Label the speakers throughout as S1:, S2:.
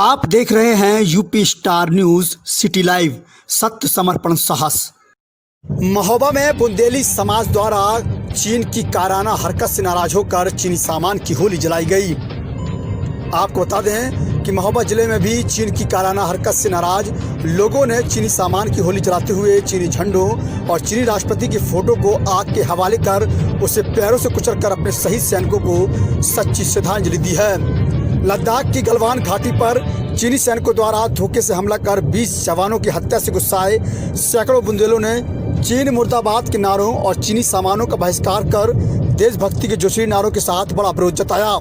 S1: आप देख रहे हैं UP star news city live. सत्य समर्पण साहस। महोबा में बुंदेली समाज द्वारा चीन की कायराना हरकत से नाराज होकर चीनी सामान की होली जलाई गई। आपको बता दें कि महोबा जिले में भी चीन की कायराना हरकत से नाराज लोगों ने चीनी सामान की होली जलाते हुए चीनी झंडों और चीनी राष्ट्रपति की फोटो को आग के हवाले कर उसे पैरों से कुचलकर अपने शहीद सैनिकों को सच्ची श्रद्धांजलि दी है। लद्दाख की गलवान घाटी पर चीनी सैनिकों द्वारा धोखे से हमला कर 20 जवानों की हत्या से गुस्साए सैकड़ों बुंदेलों ने चीन मुर्दाबाद के नारों और चीनी सामानों का बहिष्कार कर देशभक्ति के जोशीले नारों के साथ बड़ा विरोध जताया।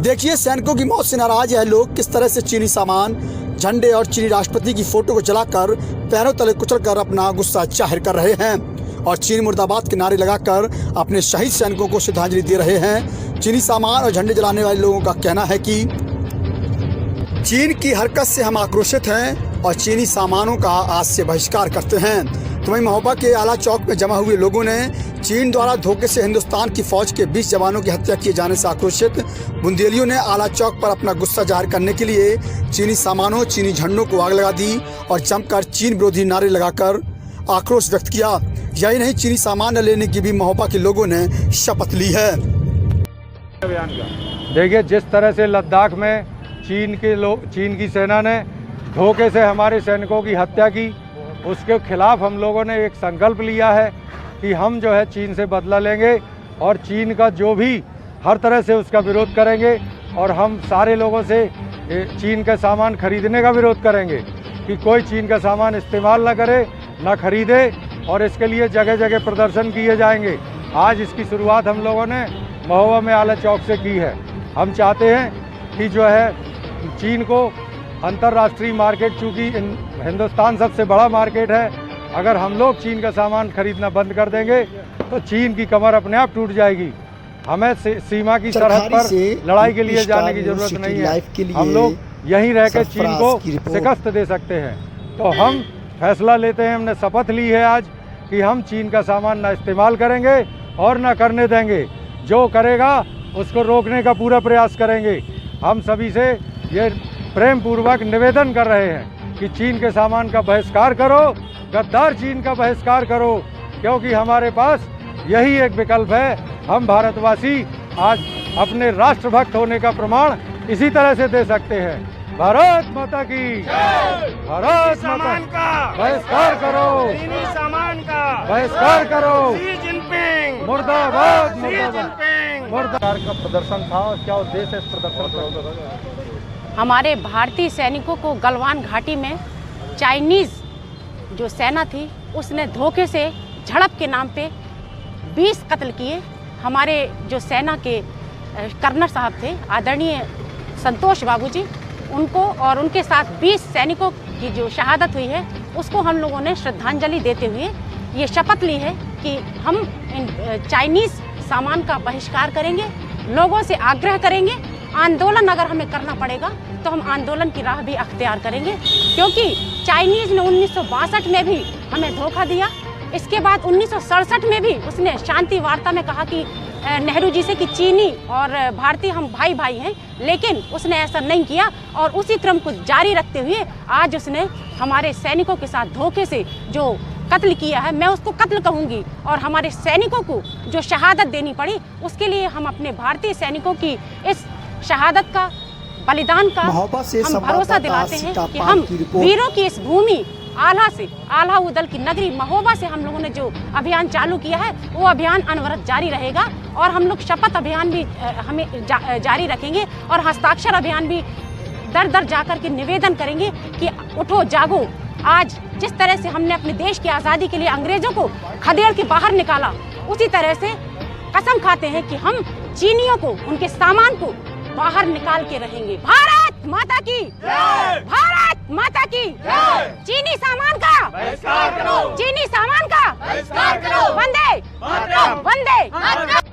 S1: देखिए सैनिकों की मौत से नाराज यह लोग किस तरह से चीनी सामान, झंडे और चीनी राष्ट्रपति की फोटो को जलाकर पैरों तले कुचलकर अपना गुस्सा जाहिर कर रहे हैं और चीन मुर्दाबाद के नारे लगाकर अपने शहीद सैनिकों को श्रद्धांजलि दे रहे हैं। चीनी सामान और झंडे जलाने वाले लोगों का कहना है कि चीन की हरकत से हम आक्रोशित हैं और चीनी सामानों का आज से बहिष्कार करते हैं। तो वहीं महोबा के आला चौक में जमा हुए लोगों ने चीन द्वारा धोखे से हिंदुस्तान की फौज के 20 जवानों की हत्या किए जाने से आक्रोशित बुंदेलियों ने आला चौक पर अपना गुस्सा जाहिर करने के लिए चीनी सामानों, चीनी झंडों को आग लगा दी और जमकर चीन विरोधी नारे लगाकर आक्रोश व्यक्त किया। यही नहीं, चीनी सामान न लेने की भी महोबा के लोगों ने शपथ ली है।
S2: देखिए जिस तरह से लद्दाख में चीन की सेना ने धोखे से हमारे सैनिकों की हत्या की, उसके खिलाफ हम लोगों ने एक संकल्प लिया है कि हम जो है चीन से बदला लेंगे और चीन का जो भी हर तरह से उसका विरोध करेंगे और हम सारे लोगों से चीन का सामान खरीदने का विरोध करेंगे कि कोई चीन का सामान इस्तेमाल ना करे, ना खरीदे और इसके लिए जगह जगह प्रदर्शन किए जाएंगे। आज इसकी शुरुआत हम लोगों ने महोबा में आला चौक से की है। हम चाहते हैं कि जो है चीन को अंतर्राष्ट्रीय मार्केट, चूँकि हिंदुस्तान सबसे बड़ा मार्केट है, अगर हम लोग चीन का सामान खरीदना बंद कर देंगे तो चीन की कमर अपने आप टूट जाएगी। हमें सीमा की सरहद पर लड़ाई के लिए जाने की जरूरत नहीं है। हम लोग यहीं रहकर चीन को शिकस्त दे सकते हैं। तो हम फैसला लेते हैं, हमने शपथ ली है आज कि हम चीन का सामान ना इस्तेमाल करेंगे और ना करने देंगे। जो करेगा उसको रोकने का पूरा प्रयास करेंगे। हम सभी से ये प्रेम पूर्वक निवेदन कर रहे हैं कि चीन के सामान का बहिष्कार करो, गद्दार चीन का बहिष्कार करो, क्योंकि हमारे पास यही एक विकल्प है। हम भारतवासी आज अपने राष्ट्रभक्त होने का प्रमाण इसी तरह से दे सकते हैं। भारत माता की, भारत माता का बहिष्कार करो,
S3: चीनी सामान का
S2: बहिष्कार करो,
S3: शी जिनपिंग
S2: मुर्दाबाद,
S3: शी जिनपिंग।
S2: मुर्दाबाद का प्रदर्शन था। क्या उद्देश्य है इस प्रदर्शन का?
S4: हमारे भारतीय सैनिकों को गलवान घाटी में चाइनीज़ जो सेना थी उसने धोखे से झड़प के नाम पे 20 कत्ल किए। हमारे जो सेना के कर्नल साहब थे आदरणीय संतोष बाबूजी, उनको और उनके साथ 20 सैनिकों की जो शहादत हुई है उसको हम लोगों ने श्रद्धांजलि देते हुए ये शपथ ली है कि हम इन चाइनीज़ सामान का बहिष्कार करेंगे, लोगों से आग्रह करेंगे, आंदोलन अगर हमें करना पड़ेगा तो हम आंदोलन की राह भी अख्तियार करेंगे, क्योंकि चाइनीज़ ने 1962 में भी हमें धोखा दिया। इसके बाद 1967 में भी उसने शांति वार्ता में कहा कि नेहरू जी से कि चीनी और भारतीय हम भाई भाई हैं, लेकिन उसने ऐसा नहीं किया और उसी क्रम को जारी रखते हुए आज उसने हमारे सैनिकों के साथ धोखे से जो कत्ल किया है, मैं उसको कत्ल कहूँगी, और हमारे सैनिकों को जो शहादत देनी पड़ी उसके लिए हम अपने भारतीय सैनिकों की इस शहादत का, बलिदान का हम भरोसा दिलाते हैं कि हम वीरों की इस भूमि आल्हा उदल की नगरी महोबा से हम लोगों ने जो अभियान चालू किया है वो अभियान अनवरत जारी रहेगा और हम लोग शपथ अभियान भी हमें जारी रखेंगे और हस्ताक्षर अभियान भी दर दर जाकर के निवेदन करेंगे कि उठो जागो। आज जिस तरह से हमने अपने देश की आज़ादी के लिए अंग्रेजों को खदेड़ के बाहर निकाला, उसी तरह से कसम खाते हैं कि हम चीनियों को, उनके सामान को बाहर निकाल के रहेंगे। भारत माता की, भारत माता की। चीनी सामान का बहिष्कार करो, चीनी सामान का बहिष्कार करो। वंदे वंदे।